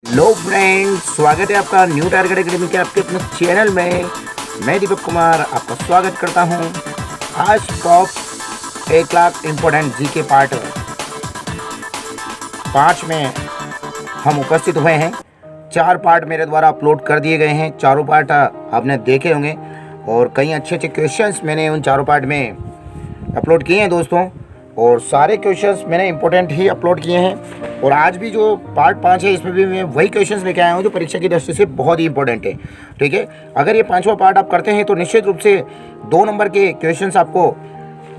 Hello friends, स्वागत है आपका न्यू टारगेट एकेडमी के आपके अपने चैनल में। मैं दीपक कुमार आपका स्वागत करता हूं। आज टॉप 1 लाख इम्पोर्टेंट जी के पार्ट 5 में हम उपस्थित हुए हैं। 4 पार्ट मेरे द्वारा अपलोड कर दिए गए हैं। चारों पार्ट आपने देखे होंगे और कई अच्छे क्वेश्चंस मैंने उन चारों पार्ट में अपलोड किए हैं दोस्तों, और सारे क्वेश्चंस मैंने इंपॉर्टेंट ही अपलोड किए हैं। और आज भी जो पार्ट 5 है इसमें भी मैं वही क्वेश्चंस लेके आया हूँ जो परीक्षा की दृष्टि से बहुत ही इंपॉर्टेंट है। ठीक है, अगर ये 5वां पार्ट आप करते हैं तो निश्चित रूप से 2 नंबर के क्वेश्चंस आपको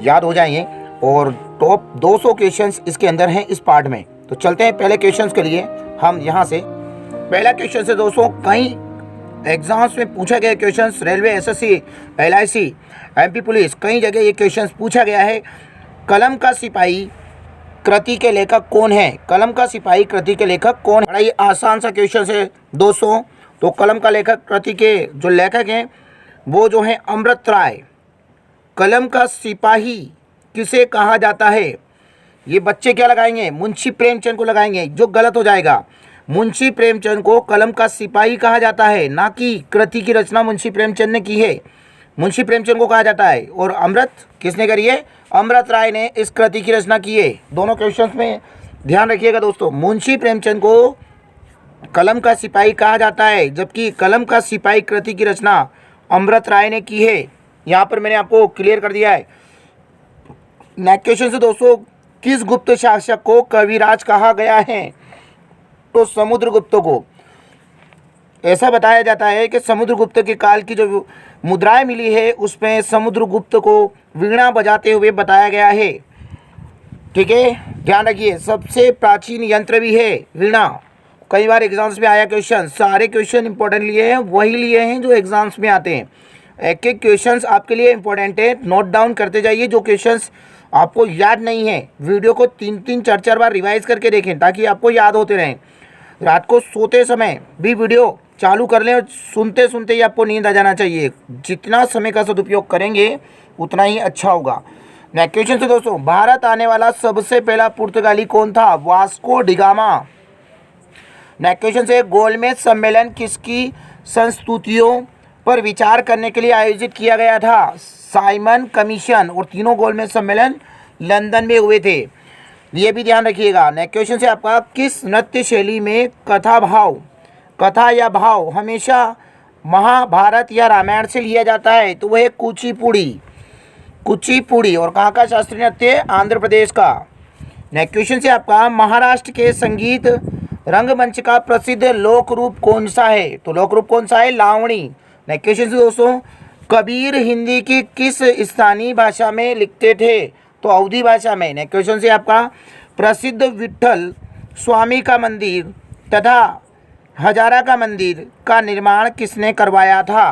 याद हो जाएंगे और टॉप 200 क्वेश्चंस इसके अंदर हैं इस पार्ट में। तो चलते हैं पहले क्वेश्चंस के लिए। हम यहाँ से पहला क्वेश्चन से दोस्तों, कई एग्जाम्स में पूछा गया question, railway, SSC, LIC, MP police, कई जगह ये क्वेश्चन पूछा गया है। कलम का सिपाही कृति के लेखक कौन है? कलम का सिपाही कृति के लेखक कौन है? बड़ा ही आसान सा क्वेश्चन है दोस्तों। तो कलम का लेखक कृति के जो लेखक हैं वो जो है अमृत राय। कलम का सिपाही किसे कहा जाता है? ये बच्चे क्या लगाएंगे? मुंशी प्रेमचंद को लगाएंगे, जो गलत हो जाएगा। मुंशी प्रेमचंद को कलम का सिपाही कहा जाता है, ना कि कृति की रचना मुंशी प्रेमचंद ने की है। मुंशी प्रेमचंद को कहा जाता है। और अमृत किसने करी है? अमृत राय ने इस कृति की रचना की है। दोनों क्वेश्चंस में ध्यान रखिएगा दोस्तों। मुंशी प्रेमचंद को कलम का सिपाही कहा जाता है, जबकि कलम का सिपाही कृति की रचना अमृत राय ने की है। यहाँ पर मैंने आपको क्लियर कर दिया है। नेक्स्ट क्वेश्चन से दोस्तों, किस गुप्त शासक को कविराज कहा गया है? तो समुद्रगुप्त को। ऐसा बताया जाता है कि समुद्रगुप्त के काल की जो मुद्राएं मिली है उसमें समुद्रगुप्त को वीणा बजाते हुए बताया गया है। ठीक है, ध्यान रखिए। सबसे प्राचीन यंत्र भी है वीणा। कई बार एग्जाम्स में आया क्वेश्चन, सारे क्वेश्चन इंपॉर्टेंट लिए हैं, वही लिए हैं जो एग्जाम्स में आते हैं। एक एक क्वेश्चन आपके लिए इंपॉर्टेंट है, नोट डाउन करते जाइए। जो क्वेश्चन आपको याद नहीं है, वीडियो को 3-3, 4-4 बार रिवाइज करके देखें ताकि आपको याद होते रहें। रात को सोते समय भी वीडियो चालू कर लें और सुनते सुनते ही आपको नींद आ जाना चाहिए। जितना समय का सदुपयोग करेंगे उतना ही अच्छा होगा। नेक्स्ट क्वेश्चन से दोस्तों, भारत आने वाला सबसे पहला पुर्तगाली कौन था? Vasco da Gama. नेक्स्ट क्वेश्चन से, गोलमेज सम्मेलन किसकी संस्तुतियों पर विचार करने के लिए आयोजित किया गया था? Simon commission. और तीनों गोलमेज सम्मेलन लंदन में हुए थे, ये भी ध्यान रखिएगा। नेक्स्ट क्वेश्चन से आपका, किस नृत्य शैली में कथा या भाव हमेशा महाभारत या रामायण से लिया जाता है? तो वह कुचिपुड़ी। और कहाँ का शास्त्रीय नृत्य? आंध्र प्रदेश का। नेक्स्ट क्वेश्चन से आपका, महाराष्ट्र के संगीत रंगमंच का प्रसिद्ध लोक रूप कौन सा है? तो लोक रूप कौन सा है? लावणी। नेक्स्ट क्वेश्चन से दोस्तों, कबीर हिंदी की किस स्थानीय भाषा में लिखते थे? तो अवधी भाषा में। नेक्स्ट क्वेश्चन से आपका, प्रसिद्ध विट्ठल स्वामी का मंदिर तथा हजारा का मंदिर का निर्माण किसने करवाया था?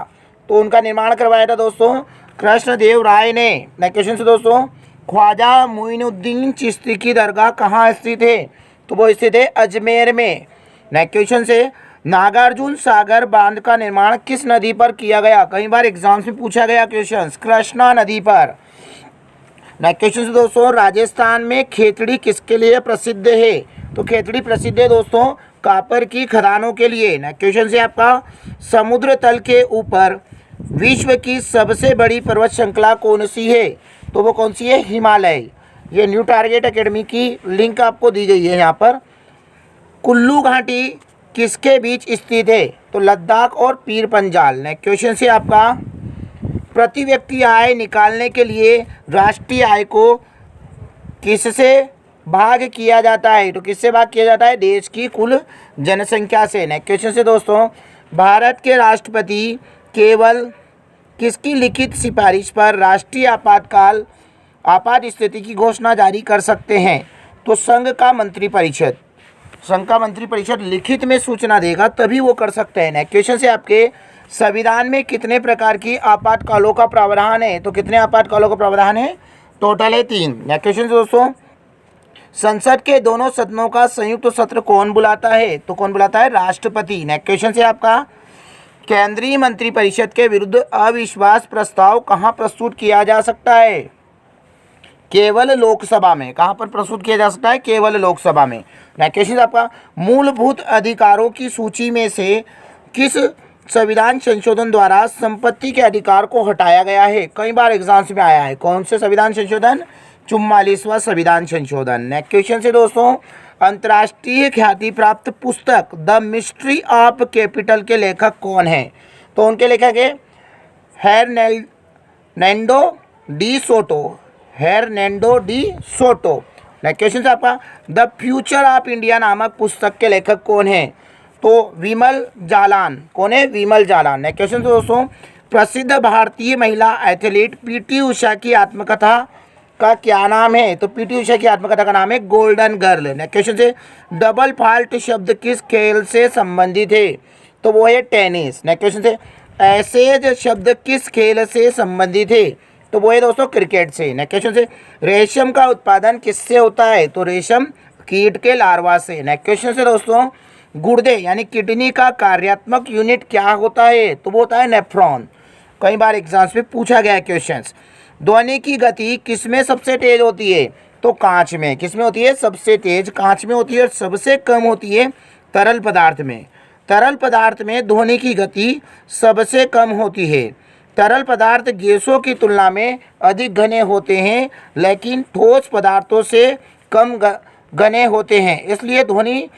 तो उनका निर्माण करवाया था दोस्तों कृष्णदेव राय ने। नेक्स्ट क्वेश्चन से दोस्तों, ख्वाजा मोइनुद्दीन चिश्ती की दरगाह कहाँ स्थित है? तो वो स्थित है अजमेर में। नेक्स्ट क्वेश्चन से, नागार्जुन सागर बांध का निर्माण किस नदी पर किया गया? कई बार एग्जाम्स में पूछा गया क्वेश्चन, कृष्णा नदी पर। नेक्स्ट क्वेश्चन से दोस्तों, राजस्थान में खेतड़ी किसके लिए प्रसिद्ध है? तो खेतड़ी प्रसिद्ध है दोस्तों कॉपर की खदानों के लिए। नेक्स्ट क्वेश्चन से आपका, समुद्र तल के ऊपर विश्व की सबसे बड़ी पर्वत श्रृंखला कौन सी है? तो वो कौन सी है? हिमालय। ये न्यू टारगेट एकेडमी की लिंक आपको दी गई है यहाँ पर। कुल्लू घाटी किसके बीच स्थित है? तो लद्दाख और पीर पंजाल। नेक्स्ट क्वेश्चन से आपका, प्रति व्यक्ति आय निकालने के लिए राष्ट्रीय आय को किससे भाग किया जाता है? तो किससे भाग किया जाता है? देश की कुल जनसंख्या से। नेक्स्ट क्वेश्चन से दोस्तों, भारत के राष्ट्रपति केवल किसकी लिखित सिफारिश पर राष्ट्रीय आपात स्थिति की घोषणा जारी कर सकते हैं? तो संघ का मंत्रिपरिषद लिखित में सूचना देगा तभी वो कर सकते हैं। नेक्स्ट क्वेश्चन से आपके, संविधान में कितने प्रकार की आपातकालों का प्रावधान है? तो कितने आपातकालों का प्रावधान है? टोटल है 3। नेक्स्ट क्वेश्चन से दोस्तों, संसद के दोनों सदनों का संयुक्त सत्र कौन बुलाता है? तो कौन बुलाता है? राष्ट्रपति। नेक्स्ट क्वेश्चन से आपका, केंद्रीय मंत्रिपरिषद के विरुद्ध अविश्वास प्रस्ताव कहाँ प्रस्तुत किया जा सकता है? केवल लोकसभा में। कहाँ पर प्रस्तुत किया जा सकता है? केवल लोकसभा में। नेक्स्ट क्वेश्चन आपका, मूलभूत अधिकारों की सूची में से किस संविधान संशोधन द्वारा संपत्ति के अधिकार को हटाया गया है? कई बार एग्जाम्स में आया है। कौन से संविधान संशोधन? 44वां संविधान संशोधन। नेक्स्ट क्वेश्चन से दोस्तों, अंतर्राष्ट्रीय ख्याति प्राप्त पुस्तक द मिस्ट्री ऑफ कैपिटल के लेखक कौन है? तो उनके लेखक है Hernando de Soto. Hernando de Soto. Next question से आपका, द फ्यूचर ऑफ इंडिया नामक पुस्तक के लेखक कौन है? तो विमल जालान। कौन है? विमल जालान। नेक्स्ट क्वेश्चन से दोस्तों, प्रसिद्ध भारतीय महिला एथलीट पीटी उषा की आत्मकथा का क्या नाम है? तो पीटी उषा की आत्मकथा का नाम है गोल्डन गर्ल। नेक्स्ट क्वेश्चन से, डबल फॉल्ट शब्द किस खेल से संबंधित है? तो वो है टेनिस। नेक्स्ट क्वेश्चन से, एसेज शब्द किस खेल से संबंधित है? तो वो है दोस्तों क्रिकेट से। नेक्स्ट क्वेश्चन से, रेशम का उत्पादन किससे होता है? तो रेशम कीट के लार्वा से। नेक्स्ट क्वेश्चन से दोस्तों, गुर्दे यानी किडनी का कार्यात्मक यूनिट क्या होता है? तो वो होता है नेफ्रॉन। कई बार एग्जाम्स में पूछा गया है क्वेश्चंस। ध्वनि की गति किसमें सबसे तेज होती है? तो कांच में। किसमें होती है? सबसे तेज कांच में होती है। और सबसे कम होती है तरल पदार्थ में। तरल पदार्थ में ध्वनि की गति सबसे कम होती है। तरल पदार्थ गैसों की तुलना में अधिक घने होते हैं, लेकिन ठोस पदार्थों से कम घने होते हैं, इसलिए ध्वनि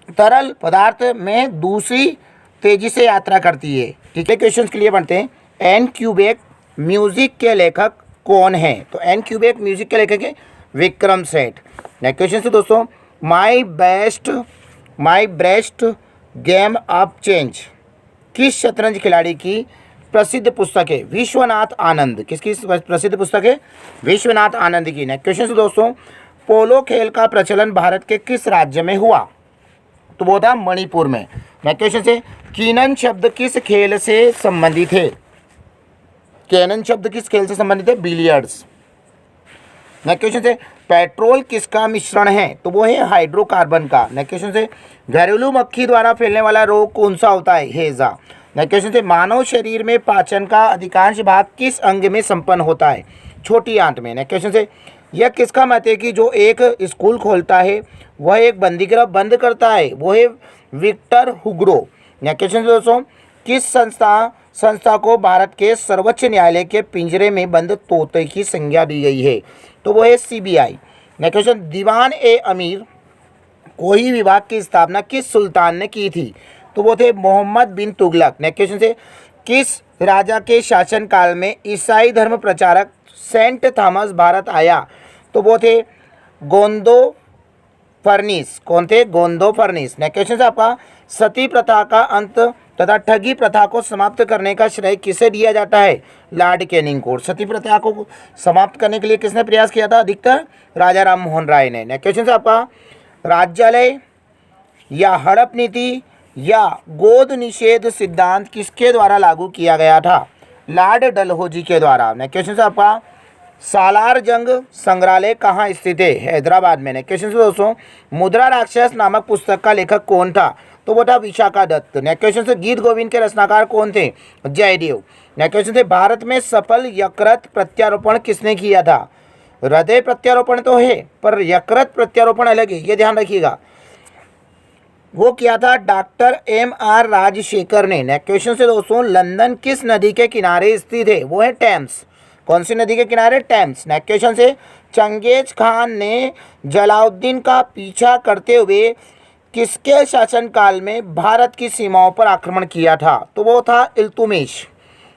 तरल पदार्थ में दूसरी तेजी से यात्रा करती है। ठीक है, क्वेश्चन के लिए बनते हैं। एन क्यूबेक म्यूजिक के लेखक कौन है? तो एन क्यूबेक म्यूजिक के लेखक है विक्रम सेठ। नेक्स्ट क्वेश्चन से दोस्तों, my best game of change किस शतरंज खिलाड़ी की प्रसिद्ध पुस्तक है? विश्वनाथ आनंद। किसकी प्रसिद्ध पुस्तक है? विश्वनाथ आनंद की। नेक्स्ट क्वेश्चन से दोस्तों, पोलो खेल का प्रचलन भारत के किस राज्य में हुआ? तो वो था मणिपुर में। नेक्स्ट क्वेश्चन से, कीनन शब्द किस खेल से संबंधित है? कैनन शब्द किस खेल से संबंधित है? बिलियर्ड्स। नेक्स्ट क्वेश्चन से, पेट्रोल किसका मिश्रण है? तो वो है हाइड्रोकार्बन का। नेक्स्ट क्वेश्चन से, घरेलू मक्खी द्वारा फैलने वाला रोग कौन सा होता है? हैजा। नेक्स्ट क्वेश्चन से, मानव शरीर में पाचन का अधिकांश भाग किस अंग में संपन्न होता है? छोटी आंत में। नेक्स्ट क्वेश्चन से, यह किसका मत है कि जो एक स्कूल खोलता है वह एक बंदीगृह बंद करता है? वो है विक्टर हुगो। नेक्स्ट क्वेश्चन से दोस्तों, किस संस्था को भारत के सर्वोच्च न्यायालय के पिंजरे में बंद तोते की संज्ञा दी गई है? तो वो है सीबीआई। नेक्स्ट क्वेश्चन, दीवान ए अमीर कोई विभाग की स्थापना किस सुल्तान ने की थी? तो वो थे मोहम्मद बिन तुगलक। नेक्स्ट क्वेश्चन से, किस राजा के शासनकाल में ईसाई धर्म प्रचारक सेंट थॉमस भारत आया? तो वो थे गोंदो फर्निस। कौन थे? गोंदो फर्निस। नेक्स्ट क्वेश्चन से आपका, सती प्रथा का अंत तथा ठगी प्रथा को समाप्त करने का श्रेय किसे दिया जाता है? लॉर्ड कैनिंग को। सती प्रथा को समाप्त करने के लिए किसने प्रयास किया था? अधिकतर राजा राम मोहन राय ने। नेक्स्ट क्वेश्चन से आपका, राज्यालय या हड़प नीति या गोद निषेध सिद्धांत किसके द्वारा लागू किया गया था? लॉर्ड डलहौजी के द्वारा। नेक्स्ट क्वेश्चन से आपका, सालार जंग संग्रहालय कहाँ स्थित है? हैदराबाद में। नेक्स्ट क्वेश्चन से दोस्तों, मुद्रा राक्षस नामक पुस्तक का लेखक कौन था? तो वो था विशाखा दत्त। नेक्स्ट क्वेश्चन से, गीत गोविंद के रचनाकार कौन थे? जयदेव। नेक्स्ट क्वेश्चन से, भारत में सफल यकृत प्रत्यारोपण किसने किया था? हृदय प्रत्यारोपण तो है, पर यकृत प्रत्यारोपण अलग है, ये ध्यान रखिएगा। वो किया था डॉक्टर MR राजशेखर ने। नेक्स्ट क्वेश्चन से दोस्तों, लंदन किस नदी के किनारे स्थित है? वो है टेम्स। कौन सी नदी के किनारे? टेम्स। नेक्स्ट क्वेश्चन से, चंगेज खान ने जलाउद्दीन का पीछा करते हुए किसके शासनकाल में भारत की सीमाओं पर आक्रमण किया था? तो वो था इल्तुमिश।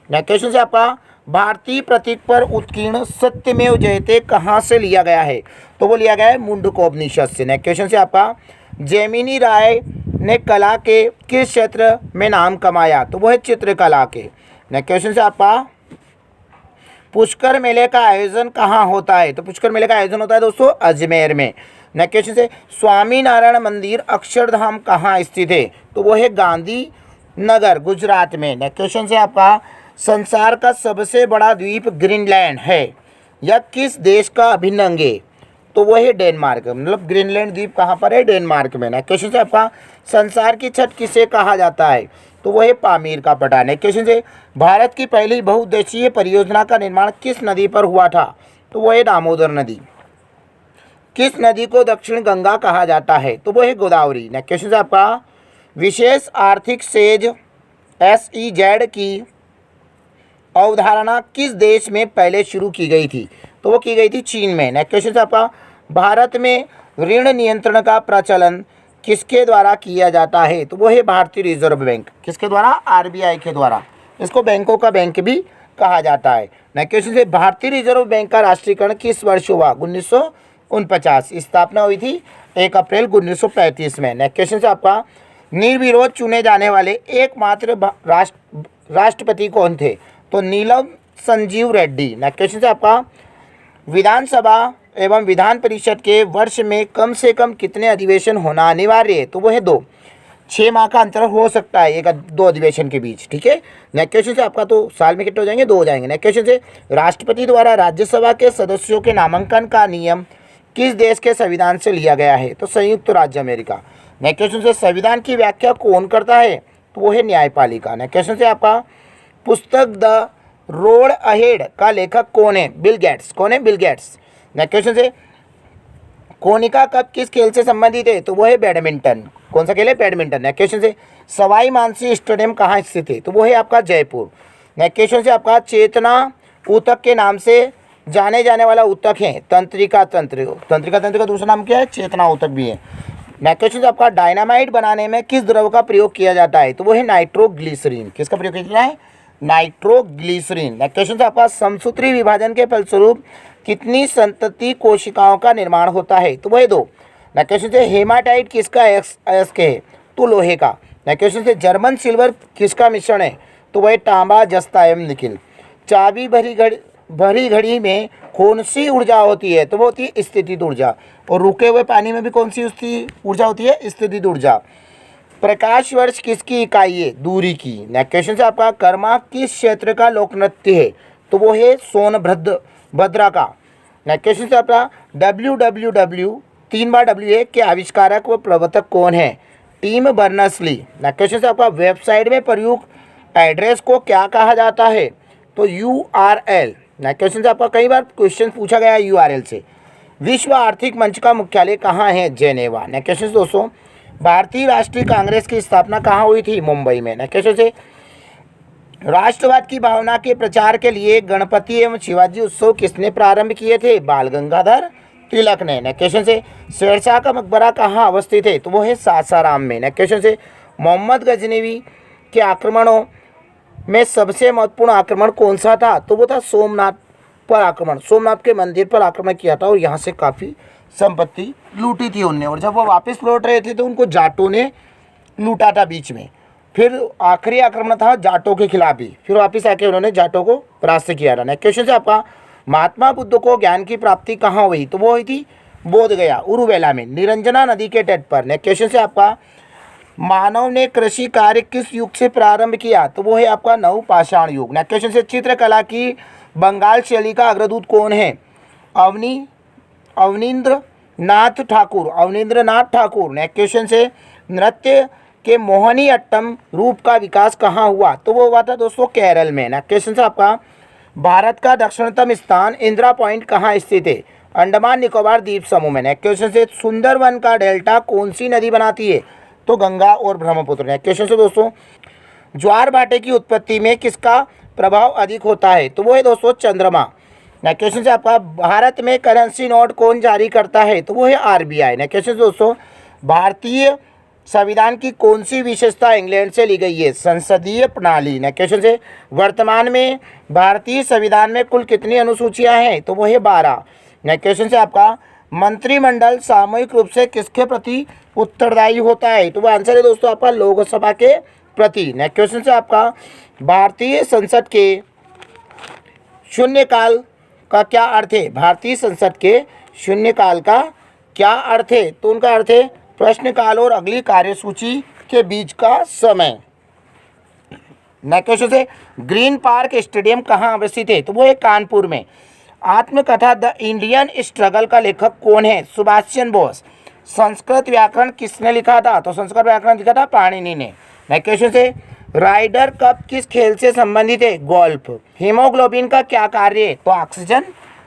नेक्स्ट क्वेश्चन से आपका, भारतीय प्रतीक पर उत्कीर्ण सत्यमेव जयते कहाँ से लिया गया है? तो वो लिया गया है मुंडकोपनिषद से। नेक्स्ट क्वेश्चन से आपका, जैमिनी राय ने कला के किस क्षेत्र में नाम कमाया? तो वो है चित्रकला के। नेक्स्ट क्वेश्चन से आपका, पुष्कर मेले का आयोजन कहाँ होता है? तो पुष्कर मेले का आयोजन होता है दोस्तों अजमेर में। नेक्स्ट क्वेश्चन से, स्वामी नारायण मंदिर अक्षरधाम कहाँ स्थित है? तो वो है गांधी नगर गुजरात में। नेक्स्ट क्वेश्चन से आपका, संसार का सबसे बड़ा द्वीप ग्रीनलैंड है, यह किस देश का अभिन्न अंग है? तो वो है डेनमार्क। मतलब ग्रीनलैंड द्वीप कहाँ पर है? डेनमार्क में। नेक्स्ट क्वेश्चन से आपका, संसार की छत किसे कहा जाता है? तो वो है पामीर का पठार। नेक्स्ट क्वेश्चन से, भारत की पहली बहुउद्देशीय परियोजना का निर्माण किस नदी पर हुआ था? तो वो है दामोदर नदी। किस नदी को दक्षिण गंगा कहा जाता है? तो वो है गोदावरी। नेक्स्ट क्वेश्चन है आपका, विशेष आर्थिक सेज SEZ की अवधारणा किस देश में पहले शुरू की गई थी? तो वो की गई थी चीन में। नेक्स्ट क्वेश्चन है आपका, भारत में ऋण नियंत्रण का प्रचलन किसके द्वारा किया जाता है? तो वो है भारतीय रिजर्व बैंक। किसके द्वारा? RBI के द्वारा। इसको बैंकों का बैंक भी कहा जाता है। नेक्स्ट क्वेश्चन है, भारतीय रिजर्व बैंक का राष्ट्रीयकरण किस वर्ष हुआ? 1949। स्थापना हुई थी 1 अप्रैल 1935 में। नेक्स्ट क्वेश्चन है आपका, निर्विरोध चुने जाने वाले एकमात्र राष्ट्रपति कौन थे? तो नीलम संजीव रेड्डी। नेक्स्ट क्वेश्चन है आपका, विधानसभा एवं विधान परिषद के वर्ष में कम से कम कितने अधिवेशन होना अनिवार्य है? तो वो है 2। 6 माह का अंतर हो सकता है एक 2 अधिवेशन के बीच, ठीक है। नेक्स्ट क्वेश्चन से आपका, तो साल में कितने हो जाएंगे? 2 हो जाएंगे। नेक्स्ट क्वेश्चन से, राष्ट्रपति द्वारा राज्यसभा के सदस्यों के नामांकन का नियम किस देश के संविधान से लिया गया है? तो संयुक्त राज्य अमेरिका। नेक्स्ट क्वेश्चन से, संविधान की व्याख्या कौन करता है? तो वो है न्यायपालिका। नेक्स्ट क्वेश्चन से आपका, पुस्तक द रोड अहेड का लेखक कौन है? Bill Gates. कौन है? Bill Gates. नेक्स्ट क्वेश्चन से, कोनिका कप किस खेल से संबंधित है? तो वो है बैडमिंटन। कौन सा खेल है? बैडमिंटन। नेक्स्ट क्वेश्चन से, सवाई मानसिंह स्टेडियम कहाँ स्थित है? तो वो है आपका जयपुर। नेक्स्ट क्वेश्चन से आपका, चेतना ऊतक के नाम से जाने जाने वाला ऊतक है तंत्रिका तंत्र। तंत्रिका तंत्र का दूसरा नाम क्या है? चेतना ऊतक भी है। नेक्स्ट क्वेश्चन से आपका, डायनामाइट बनाने में किस द्रव का प्रयोग किया जाता है? तो वो है नाइट्रोग्लिसरीन। किसका प्रयोग किया जाता है? नाइट्रोग्लिसरीन। नेक्स्ट क्वेश्चन से आपका, समसूत्री विभाजन के फलस्वरूप कितनी संतति कोशिकाओं का निर्माण होता है? तो वह 2। नेक्स्ट क्वेश्चन से, हेमाटाइट किसका अयस्क है? तो लोहे का। नेक्स्ट क्वेश्चन से, जर्मन सिल्वर किसका मिश्रण है? तो वह तांबा जस्ता एवं निकिल। चाबी भरी घड़ी में कौन सी ऊर्जा होती है? तो वो होती है स्थितिज ऊर्जा। और रुके हुए पानी में भी कौन सी ऊर्जा होती है? स्थितिज ऊर्जा। प्रकाश वर्ष किसकी इकाई है? दूरी की। नेक्स्ट क्वेश्चन से आपका, कर्मा किस क्षेत्र का लोक नृत्य है? तो वो है सोनभद्रा का। नेक्स्ट क्वेश्चन से आपका, WWW 3 बार W है के आविष्कारक व प्रवर्तक कौन है? Tim Berners-Lee. नेक्स्ट क्वेश्चन से आपका, वेबसाइट में प्रयुक्त एड्रेस को क्या कहा जाता है? तो URL। नेक्स्ट क्वेश्चन से आपका, कई बार क्वेश्चन पूछा गया है URL से। विश्व आर्थिक मंच का मुख्यालय कहाँ है? जेनेवा। नेक्स्ट क्वेश्चन से दोस्तों, भारतीय राष्ट्रीय कांग्रेस की स्थापना कहाँ हुई थी? मुंबई में। नेक्स्ट क्वेश्चन से, राष्ट्रवाद की भावना के प्रचार के लिए गणपति एवं शिवाजी उत्सव किसने प्रारंभ किए थे? बाल गंगाधर तिलक ने। नेक्स्ट क्वेश्चन से, शेरशाह का मकबरा कहाँ अवस्थित है? तो वो है सासाराम में। नेक्स्ट क्वेश्चन से, मोहम्मद गजनवी के आक्रमणों में सबसे महत्वपूर्ण आक्रमण कौन सा था? तो वो था सोमनाथ पर आक्रमण। सोमनाथ के मंदिर पर आक्रमण किया था और यहाँ से काफ़ी संपत्ति लूटी थी उनने। और जब वो वापस लौट रहे थे तो उनको जाटों ने लूटा था बीच में। फिर आखिरी आक्रमण था जाटों के खिलाफ भी, फिर वापस आके उन्होंने जाटों को परास्त किया था। नेक्स्ट क्वेश्चन से आपका, महात्मा बुद्ध को ज्ञान की प्राप्ति कहाँ हुई? तो वो हुई थी बोध गया, उरुवेला में, निरंजना नदी के तट पर। नेक्स्ट क्वेश्चन से आपका, मानव ने कृषि कार्य किस युग से प्रारंभ किया? तो वो है आपका नवपाषाण युग। नेक्स्ट क्वेश्चन से, चित्रकला की बंगाल शैली का अग्रदूत कौन है? अवनींद्र नाथ ठाकुर। अवनींद्र नाथ ठाकुर। नेक्स्ट क्वेश्चन से, नृत्य के मोहिनी अट्टम रूप का विकास कहाँ हुआ? तो वो हुआ था दोस्तों केरल में। नेक्स्ट क्वेश्चन से आपका, भारत का दक्षिणतम स्थान इंदिरा पॉइंट कहाँ स्थित है? अंडमान निकोबार द्वीप समूह में। नेक्स्ट क्वेश्चन से, सुंदरवन का डेल्टा कौन सी नदी बनाती है? तो गंगा और ब्रह्मपुत्र। नेक्स्ट क्वेश्चन से दोस्तों, ज्वार भाटे की उत्पत्ति में किसका प्रभाव अधिक होता है? तो वो है दोस्तों चंद्रमा। नेक्स्ट क्वेश्चन से आपका, भारत में करेंसी नोट कौन जारी करता है? तो वो है RBI। नेक्स्ट क्वेश्चन से दोस्तों, भारतीय संविधान की कौन सी विशेषता इंग्लैंड से ली गई है? संसदीय प्रणाली। नेक्स्ट क्वेश्चन से, वर्तमान में भारतीय संविधान में कुल कितनी अनुसूचियां हैं? तो वो है 12। नेक्स्ट क्वेश्चन से आपका, मंत्रिमंडल सामूहिक रूप से किसके प्रति उत्तरदायी होता है? तो वो आंसर है दोस्तों आपका लोकसभा के प्रति। नेक्स्ट क्वेश्चन से आपका, भारतीय संसद के शून्यकाल का क्या अर्थ है? भारतीय संसद के शून्यकाल का क्या अर्थ है? तो उनका अर्थ है प्रश्नकाल और अगली कार्यसूची के बीच का समय। नेक्स्ट क्वेश्चन से, ग्रीन पार्क स्टेडियम कहाँ अवस्थित है? तो वो है कानपुर में। आत्मकथा द इंडियन स्ट्रगल का लेखक कौन है? सुभाष चंद्र बोस। संस्कृत व्याकरण किसने लिखा था? तो संस्कृत व्याकरण लिखा था पाणिनि ने। नेक्स्ट क्वेश्चन से, राइडर कप किस खेल से संबंधित है? गोल्फ। हीमोग्लोबिन का क्या कार्य है? तो ऑक्सीजन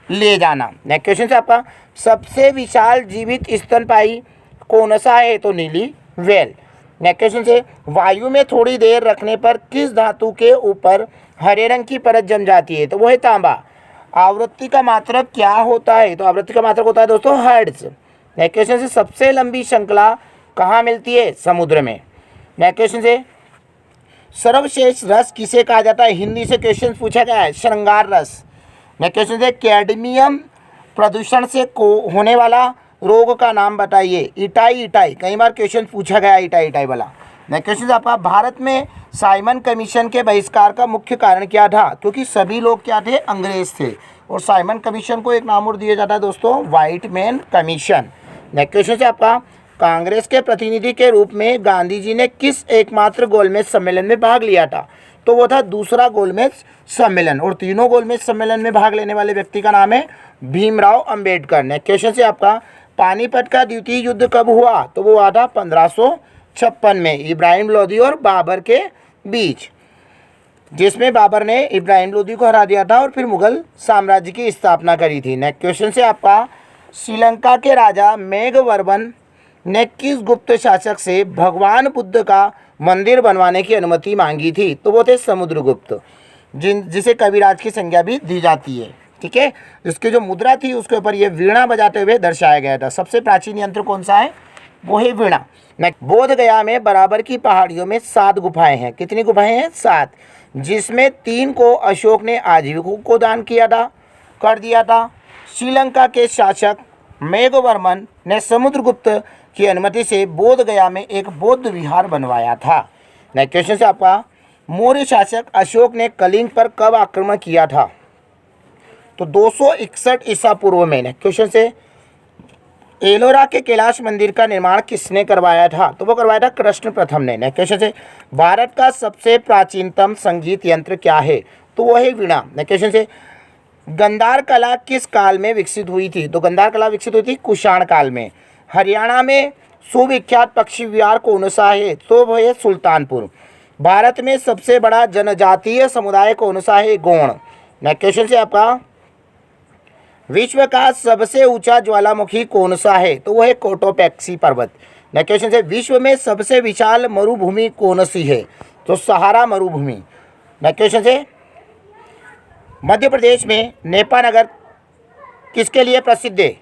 ले जाना। नेक्स्ट क्वेश्चन से आपका सबसे विशाल जीवित स्तनपायी कौन सा है? तो नीली व्हेल। नेक्स्ट क्वेश्चन से वायु में थोड़ी देर रखने पर किस धातु के ऊपर हरे रंग की परत जम जाती है? तो वो है तांबा। आवृत्ति का मात्रक क्या होता है? तो आवृत्ति का मात्रक होता है दोस्तों हर्ट्ज। नेक्स्ट क्वेश्चन से सबसे लंबी श्रृंखला कहाँ मिलती है? समुद्र में। नेक्स्ट क्वेश्चन से सर्वश्रेष्ठ रस किसे कहा जाता है? हिंदी से क्वेश्चन पूछा गया है, श्रृंगार रस। नेक्स्ट क्वेश्चन से कैडमियम प्रदूषण से होने वाला रोग का नाम बताइए। इटाई इटाई, कई बार क्वेश्चन पूछा गया इटाई इटाई वाला। नेक्स्ट क्वेश्चन आपका भारत में साइमन कमीशन के बहिष्कार का मुख्य कारण क्या था? क्योंकि सभी लोग क्या थे? अंग्रेज थे। और साइमन कमीशन को एक नाम और दिया जाता है दोस्तों, white man commission. Next question से आपका कांग्रेस के प्रतिनिधि के रूप में गांधी जी ने किस एकमात्र गोलमेज सम्मेलन में भाग लिया था? तो वो था दूसरा गोलमेज सम्मेलन। और तीनों गोलमेज सम्मेलन में भाग लेने वाले व्यक्ति का नाम है भीमराव अंबेडकर। नेक्स्ट क्वेश्चन से आपका पानीपत का द्वितीय युद्ध कब हुआ? तो वो हुआ था 1556 में इब्राहिम लोदी और बाबर के बीच, जिसमें बाबर ने इब्राहिम लोदी को हरा दिया था और फिर मुगल साम्राज्य की स्थापना करी थी। नेक्स्ट क्वेश्चन से आपका श्रीलंका के राजा मेघवर्मन ने किस गुप्त शासक से भगवान बुद्ध का मंदिर बनवाने की अनुमति मांगी थी? तो वो थे समुद्रगुप्त, जिसे कविराज की संज्ञा भी दी जाती है। ठीक है, इसकी जो मुद्रा थी उसके ऊपर ये वीणा बजाते हुए दर्शाया गया था। सबसे प्राचीन यंत्र कौन सा है? वो है वीणा। बोध गया में बराबर की पहाड़ियों में 7 गुफाएं हैं। कितनी गुफाएं हैं? 7, जिसमें 3 को अशोक ने आजीविकों को दान कर दिया था। श्रीलंका के शासक मेघवर्मन ने समुद्रगुप्त की अनुमति से बोध गया में एक बौद्ध विहार बनवाया था। नेक्स्ट क्वेश्चन से आपका मौर्य शासक अशोक ने कलिंग पर कब आक्रमण किया था? तो 261 ईसा पूर्व में। नेक्स्ट क्वेश्चन से एलोरा के कैलाश मंदिर का निर्माण किसने करवाया था? तो वो करवाया था कृष्ण प्रथम ने। नेक्स्ट क्वेश्चन से भारत का सबसे प्राचीनतम संगीत यंत्र क्या है? तो वो है वीणा। नेक्स्ट क्वेश्चन से गंधार कला किस काल में विकसित हुई थी? तो गंधार कला विकसित हुई थी कुषाण काल में। हरियाणा में सुविख्यात पक्षी विहार कौन सा है? तो वह है सुल्तानपुर। भारत में सबसे बड़ा जनजातीय समुदाय कौन सा है? गोंड। नेक्स्ट क्वेश्चन से आपका विश्व का सबसे ऊंचा ज्वालामुखी कौन सा है? तो वह है कोटोपैक्सी पर्वत। नेक्स्ट क्वेश्चन से विश्व में सबसे विशाल मरुभूमि कौन सी है? तो सहारा मरुभूमि। नेक्स्ट क्वेश्चन से मध्य प्रदेश में नेपानगर किसके लिए प्रसिद्ध है?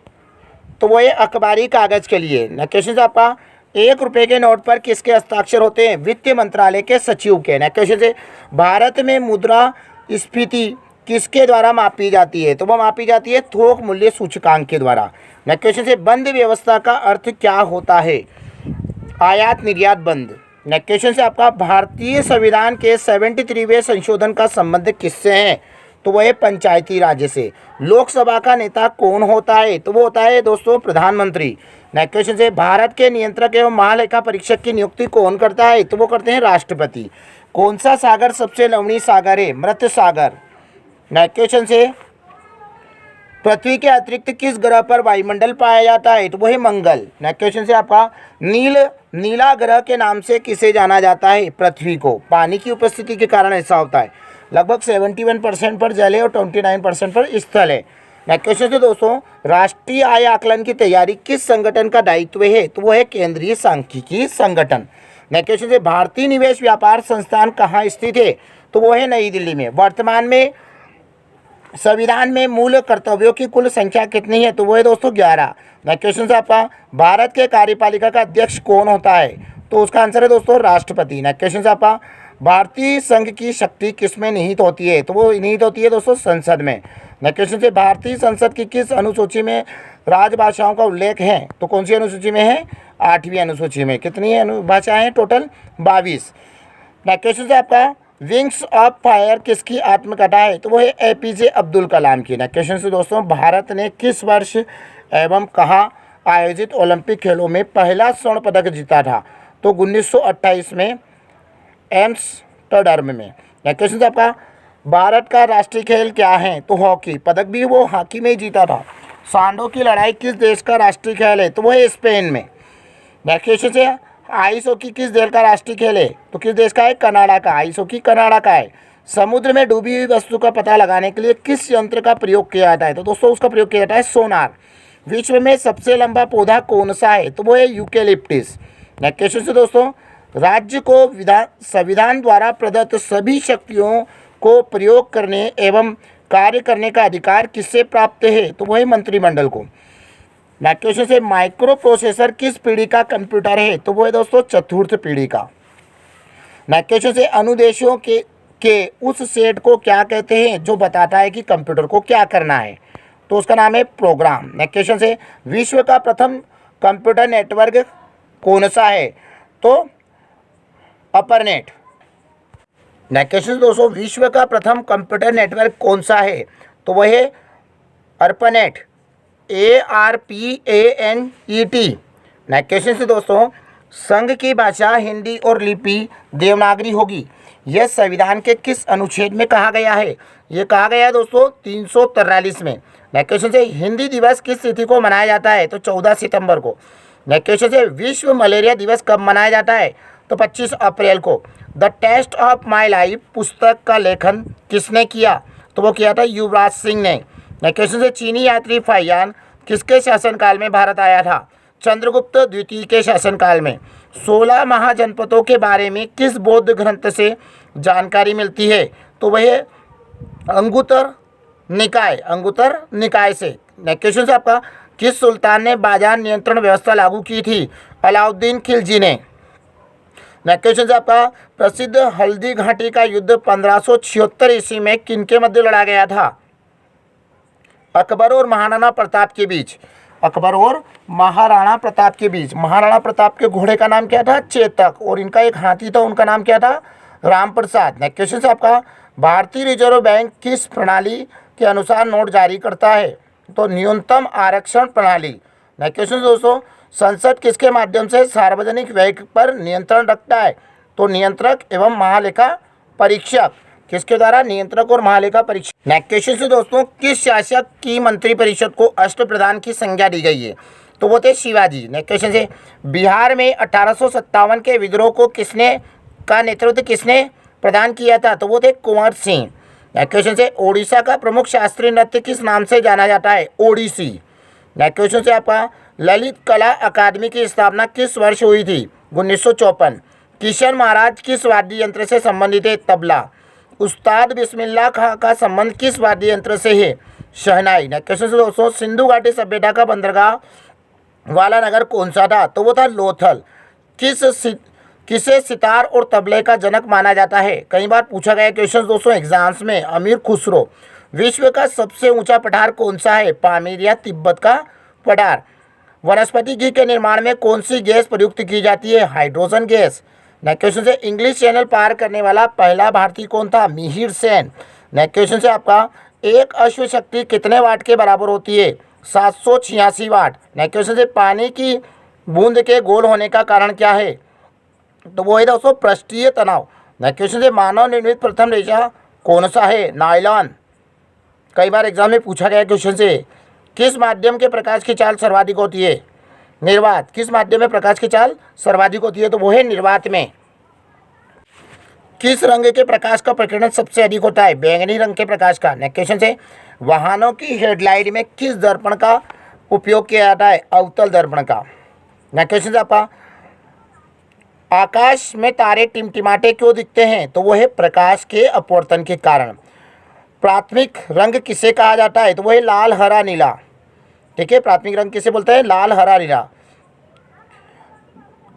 तो वो ये अखबारी कागज के लिए। नेक्स्ट क्वेश्चन से आपका 1 रुपये के नोट पर किसके हस्ताक्षर होते हैं? वित्त मंत्रालय के सचिव के। नेक्स्ट क्वेश्चन से भारत में मुद्रा स्फीति किसके द्वारा मापी जाती है? तो वो मापी जाती है थोक मूल्य सूचकांक के द्वारा। नेक्स्ट क्वेश्चन से बंद व्यवस्था का अर्थ क्या होता है? आयात निर्यात बंद। नेक्स्ट क्वेश्चन से आपका भारतीय संविधान के 73वें संशोधन का संबंध किससे है? तो वह है पंचायती राज से। लोकसभा का नेता कौन होता है? तो वो होता है दोस्तों प्रधानमंत्री। नेक्स्ट क्वेश्चन से भारत के नियंत्रक एवं महालेखा परीक्षक की नियुक्ति कौन करता है? तो वो करते हैं राष्ट्रपति। कौन सा सागर सबसे लवणीय सागर है? मृत सागर। नेक्स्ट क्वेश्चन से पृथ्वी के अतिरिक्त किस ग्रह पर वायुमंडल पाया जाता है? तो वो है मंगल। नेक्स्ट क्वेश्चन से आपका नीला ग्रह के नाम से किसे जाना जाता है? पृथ्वी को। पानी की उपस्थिति के कारण ऐसा होता है। लगभग 71% पर जल है और 29% पर स्थल है। नेक्स्ट क्वेश्चन से दोस्तों राष्ट्रीय आय आकलन की तैयारी किस संगठन का दायित्व है? तो वो है केंद्रीय सांख्यिकी संगठन। नेक्स्ट क्वेश्चन से भारतीय निवेश व्यापार संस्थान कहाँ स्थित है? तो वो है नई दिल्ली में। वर्तमान में संविधान में मूल कर्तव्यों की कुल संख्या कितनी है? तो वो है दोस्तों 11। नेक्स्ट क्वेश्चन से आपका भारत के कार्यपालिका का अध्यक्ष कौन होता है? तो उसका आंसर है दोस्तों राष्ट्रपति। नेक्स्ट क्वेश्चन से आपका भारतीय संघ की शक्ति किस में निहित होती है? तो वो निहित होती है दोस्तों संसद में। नेक्स्ट क्वेश्चन से भारतीय संसद की किस अनुसूची में राजभाषाओं का उल्लेख है? तो कौन सी अनुसूची में है? 8वीं अनुसूची में। कितनी भाषाएं हैं? टोटल 22। नेक्स्ट क्वेश्चन से आपका विंग्स ऑफ फायर किसकी आत्मकथा है? तो वो है APJ अब्दुल कलाम की। नेक्स्ट क्वेश्चन से दोस्तों भारत ने किस वर्ष एवं कहाँ आयोजित ओलंपिक खेलों में पहला स्वर्ण पदक जीता था? तो 1928 में एम्स्टर्डम में। नेक्स्ट क्वेश्चन से आपका भारत का राष्ट्रीय खेल क्या है? तो हॉकी। पदक भी वो हॉकी में ही जीता था। सांडों की लड़ाई किस देश का राष्ट्रीय खेल है? तो वो है स्पेन में। नेक्स्ट क्वेश्चन से आइस हॉकी किस देश का राष्ट्रीय खेल है? तो किस देश का है? कनाडा का। आइस हॉकी कनाडा का है। समुद्र में डूबी हुई वस्तु का पता लगाने के लिए किस यंत्र का प्रयोग किया जाता है? तो दोस्तों उसका प्रयोग किया जाता है सोनार। विश्व में सबसे लंबा पौधा कौन सा है? तो वो है यूकेलिप्टिस। नेक्स्ट क्वेश्चन से दोस्तों, राज्य को संविधान द्वारा प्रदत्त सभी शक्तियों को प्रयोग करने एवं कार्य करने का अधिकार किससे प्राप्त है? तो वो है मंत्रिमंडल को। नेक्स्ट क्वेश्चन से, माइक्रो प्रोसेसर किस पीढ़ी का कंप्यूटर है? तो वो है दोस्तों चतुर्थ पीढ़ी का। नेक्स्ट क्वेश्चन से, अनुदेशों के उस सेट को क्या कहते हैं जो बताता है कि कंप्यूटर को क्या करना है? तो उसका नाम है प्रोग्राम। नेक्स्ट क्वेश्चन से, विश्व का प्रथम कंप्यूटर नेटवर्क कौन सा है? तो अपर्नेट। नेक्स्ट क्वेश्चन दोस्तों, विश्व का प्रथम कंप्यूटर नेटवर्क कौन सा है? तो वह है ARPANET, ARPANET। नेक्स्ट क्वेश्चन से दोस्तों, संघ की भाषा हिंदी और लिपि देवनागरी होगी, यह संविधान के किस अनुच्छेद में कहा गया है? ये कहा गया है दोस्तों 343 में। नेक्स्ट क्वेश्चन से, हिंदी दिवस किस तिथि को मनाया जाता है? तो 14 सितंबर को। नेक्स्ट क्वेश्चन से, विश्व मलेरिया दिवस कब मनाया जाता है? तो 25 अप्रैल को। The test of my life पुस्तक का लेखन किसने किया? तो वो किया था युवराज सिंह ने। नेक्स्ट क्वेश्चन से, चीनी यात्री फाहियान किसके शासनकाल में भारत आया था? चंद्रगुप्त द्वितीय के शासनकाल में। 16 महाजनपदों के बारे में किस बौद्ध ग्रंथ से जानकारी मिलती है? तो वह अंगुत्तर निकाय से। नेक्स्ट क्वेश्चन से आपका, किस सुल्तान ने बाजार नियंत्रण व्यवस्था लागू की थी? अलाउद्दीन खिलजी ने। नेक्स्ट क्वेश्चन से आपका, प्रसिद्ध हल्दी घाटी का युद्ध 1576 ईस्वी में किनके मध्य लड़ा गया था? अकबर और महाराणा प्रताप के बीच। अकबर और महाराणा प्रताप के बीच। महाराणा प्रताप के घोड़े का नाम क्या था? चेतक। और इनका एक हाथी था, उनका नाम क्या था? राम प्रसाद। नेक्स्ट क्वेश्चन से आपका, भारतीय रिजर्व बैंक किस प्रणाली के अनुसार नोट जारी करता है? तो न्यूनतम आरक्षण प्रणाली। नेक्स्ट क्वेश्चन दोस्तों, संसद किसके माध्यम से सार्वजनिक व्यय पर नियंत्रण रखता है? तो नियंत्रक एवं महालेखा परीक्षक। किसके द्वारा? नियंत्रक और महालेखा परीक्षक। नेक्स्ट क्वेश्चन से दोस्तों, किस शासक की मंत्रिपरिषद को अष्टप्रधान की संज्ञा दी गई है? तो वो थे शिवाजी। नेक्स्ट क्वेश्चन से, बिहार में 1857 के विद्रोह को नेतृत्व किसने प्रदान किया था? तो वो थे कुंवर सिंह। नेक्स्ट क्वेश्चन से, ओडिशा का प्रमुख शास्त्रीय नृत्य किस नाम से जाना जाता है? ओडिसी। नेक्स्ट क्वेश्चन से आपका, ललित कला अकादमी की स्थापना किस वर्ष हुई थी? 1954। किशन महाराज किस वाद्य यंत्र से संबंधित है? तबला। उस्ताद बिस्मिल्लाह खां का संबंध किस वाद्य यंत्र से है? शहनाई। नेक्स्ट क्वेश्चन से दोस्तों, सिंधु घाटी सभ्यता का बंदरगाह वाला नगर कौन सा था? तो वो था लोथल। किसे सितार और तबले का जनक माना जाता है? कई बार पूछा गया क्वेश्चन दोस्तों एग्जाम्स में। अमीर खुसरो। विश्व का सबसे ऊंचा पठार कौन सा है? पामीर या तिब्बत का पठार। वनस्पति घी के निर्माण में कौन सी गैस प्रयुक्त की जाती है? Hydrogen gas. नेक्स्ट क्वेश्चन से, इंग्लिश चैनल पार करने वाला पहला भारतीय कौन था? मिहिर सेन। नेक्स्ट क्वेश्चन से आपका, एक अश्व शक्ति कितने वाट के बराबर होती है? 786 वाट। नेक्स्ट क्वेश्चन से, पानी की बूंद के गोल होने का कारण क्या है? तो वो है दोस्तों पृष्ठीय तनाव। नेक्स्ट क्वेश्चन से, मानव निर्मित प्रथम रेशा कौन सा है? नायलॉन। कई बार एग्जाम में पूछा गया क्वेश्चन से, किस माध्यम के प्रकाश की चाल सर्वाधिक होती है? निर्वात। किस माध्यम में प्रकाश की चाल सर्वाधिक होती है? तो वो है निर्वात में। किस रंग के प्रकाश का प्रकीर्णन सबसे अधिक होता है? बैंगनी रंग के प्रकाश का। नेक्स्ट क्वेश्चन से, वाहनों की हेडलाइट में किस दर्पण का उपयोग किया जाता है? अवतल दर्पण का। नेक्स्ट क्वेश्चन से आपका, आकाश में तारे टिमटिमाते क्यों दिखते हैं? तो वो है प्रकाश के अपवर्तन के कारण। प्राथमिक रंग किसे कहा जाता है? तो वो है लाल हरा नीला। ठीक है, प्राथमिक रंग किसे बोलते हैं? लाल हरा नीला।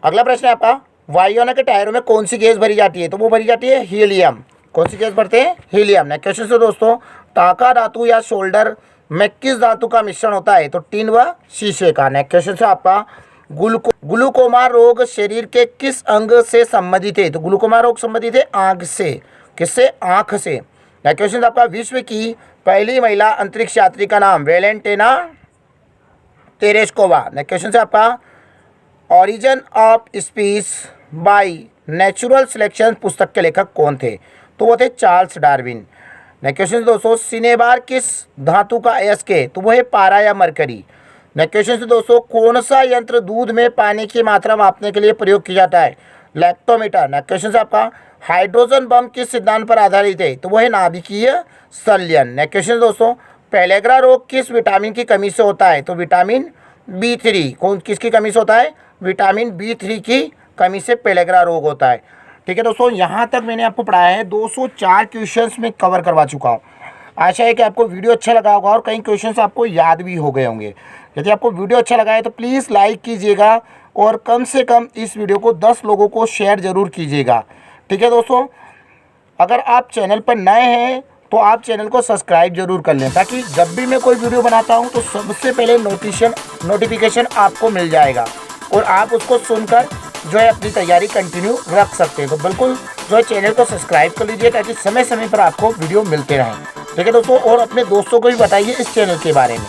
अगला प्रश्न है आपका, वायुयान के टायरों में कौन सी गैस भरी जाती है? तो वो भरी जाती है हीलियम। कौन सी गैस भरते हैं? हीलियम। नेक्स्ट क्वेश्चन से दोस्तों, टाका धातु या शोल्डर में किस धातु का मिश्रण होता है? तो टिन व शीशे का। नेक्स्ट क्वेश्चन से आपका, ग्लूकोमा रोग शरीर के किस अंग से संबंधित है? तो ग्लूकोमा रोग संबंधित है आंख से। किससे? आंख से। नेक्स्ट क्वेश्चन आपका, विश्व की पहली महिला अंतरिक्ष यात्री का नाम? Valentina Tereshkova. नेक्स्ट क्वेश्चन से आपका, origin of species by natural selection पुस्तक के लेखक कौन थे? तो वो थे चार्ल्स डार्विन। नेक्स्ट क्वेश्चन दोस्तों, सिनेबार किस धातु का अयस्क है? तो वो है पारा या मरकरी। नेक्स्ट क्वेश्चन से दोस्तों, कौन सा यंत्र दूध में पानी की मात्रा मापने के लिए प्रयोग किया जाता है? लैक्टोमीटर। नेक्स्ट क्वेश्चन है आपका, हाइड्रोजन बम किस सिद्धांत पर आधारित है? तो वो है नाभिकीय संलयन। नेक्स्ट क्वेश्चन दोस्तों, पेलेग्रा रोग किस विटामिन की कमी से होता है? तो विटामिन B3। कौन किसकी कमी से होता है? विटामिन B3 की कमी से पेलेग्रा रोग होता है। ठीक है दोस्तों, यहाँ तक मैंने आपको पढ़ाया है। 204 क्वेश्चंस में कवर करवा चुका हूँ। आशा है कि आपको वीडियो अच्छा लगा होगा और कई क्वेश्चंस आपको याद भी हो गए होंगे। यदि आपको वीडियो अच्छा लगा है तो प्लीज़ लाइक कीजिएगा और कम से कम इस वीडियो को 10 लोगों को शेयर ज़रूर कीजिएगा। ठीक है दोस्तों, अगर आप चैनल पर नए हैं तो आप चैनल को सब्सक्राइब जरूर कर लें, ताकि जब भी मैं कोई वीडियो बनाता हूं तो सबसे पहले नोटिफिकेशन आपको मिल जाएगा और आप उसको सुनकर जो है अपनी तैयारी कंटिन्यू रख सकते हैं। तो बिल्कुल जो है चैनल को सब्सक्राइब कर लीजिए, ताकि समय समय पर आपको वीडियो मिलते रहें। ठीक है दोस्तों, और अपने दोस्तों को भी बताइए इस चैनल के बारे में।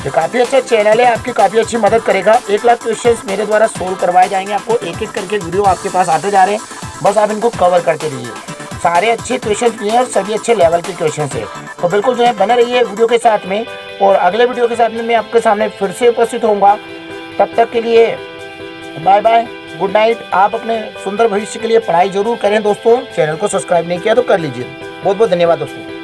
ये काफ़ी अच्छा चैनल है, आपकी काफ़ी अच्छी मदद करेगा। 1 लाख क्वेश्चंस मेरे द्वारा सोल्व करवाए जाएंगे। आपको एक एक करके वीडियो आपके पास आते जा रहे हैं, बस आप इनको कवर करते रहिए। सारे अच्छे क्वेश्चन भी हैं और सभी अच्छे लेवल के क्वेश्चन है। तो बिल्कुल जो है बने रहिए वीडियो के साथ में, और अगले वीडियो के साथ में मैं आपके सामने फिर से उपस्थित होऊंगा। तब तक के लिए बाय बाय, गुड नाइट। आप अपने सुंदर भविष्य के लिए पढ़ाई जरूर करें दोस्तों। चैनल को सब्सक्राइब नहीं किया तो कर लीजिए। बहुत बहुत धन्यवाद दोस्तों।